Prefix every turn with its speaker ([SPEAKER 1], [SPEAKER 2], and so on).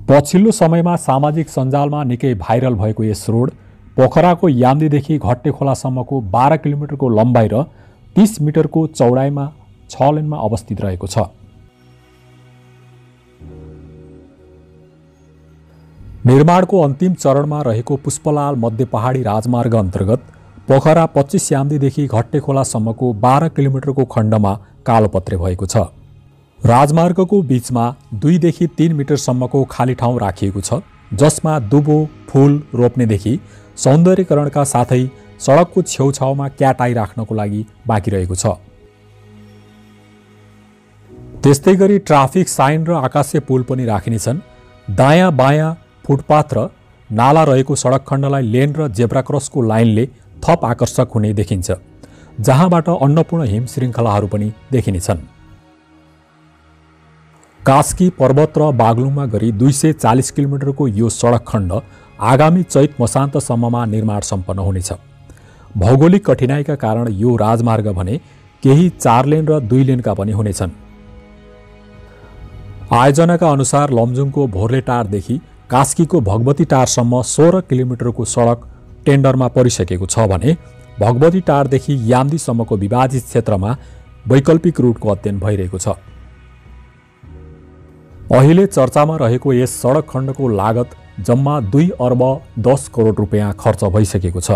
[SPEAKER 1] पछिल्लो समयमा सामाजिक सञ्जालमा निकै भाइरल भएको यस रोड पोखराको याम्दीदेखि घट्टे खोलासम्मको 12 किलोमिटरको लम्बाइ र 30 मिटरको चौडाइमा 6 लेनमा अवस्थित रहेको छ। निर्माणको अन्तिम चरणमा रहेको पुष्पलाल मध्य पहाडी राजमार्ग अन्तर्गत पोखरा 25 याम्दीदेखि घट्टे खोलासम्मको 12 किलोमिटरको खण्डमा कालोपत्रे भएको छ। राजमार्गको बीचमा 2 देखि 3 मिटरसम्मको खाली ठाउँ राखिएको छ, जसमा दुबो फूल रोप्नेदेखि सौन्दर्यकरणका साथै सडकको छेउछाउमा क्याटाई राख्नको लागि बाँकी रहेको छ। त्यस्तै गरी ट्राफिक साइन र आकाशे पुल पनि राखिनेछन्। दायाँ बायाँ फुटपाथ र नाला रहेको सडक खण्डलाई लेन र जेब्रा क्रसको लाइनले थप आकर्षक हुने देखिन्छ, जहाँबाट अन्नपूर्ण हिम श्रृङ्खलाहरू पनि देखिनेछन्। कास्की पर्वत र बागलुङमा गरी 240 किलोमिटरको यो सडक खण्ड आगामी चैत मसान्तसम्ममा निर्माण सम्पन्न हुनेछ। भौगोलिक कठिनाइका कारण यो राजमार्ग भने केही 4 लेन र 2 लेनका पनि हुनेछन्। आयोजनाका अनुसार लमजुङको भोर्लेटारदेखि कास्कीको भगवती टारसम्म 16 किलोमिटरको सडक टेन्डरमा परिसकेको छ भने भगवती टारदेखि याम्दीसम्मको विभाजित क्षेत्रमा वैकल्पिक रुटको अध्ययन भइरहेको छ। अहिले चर्चामा रहेको यस सडक खण्डको लागत जम्मा 2 अर्ब 10 करोड रुपियाँ खर्च भइसकेको छ।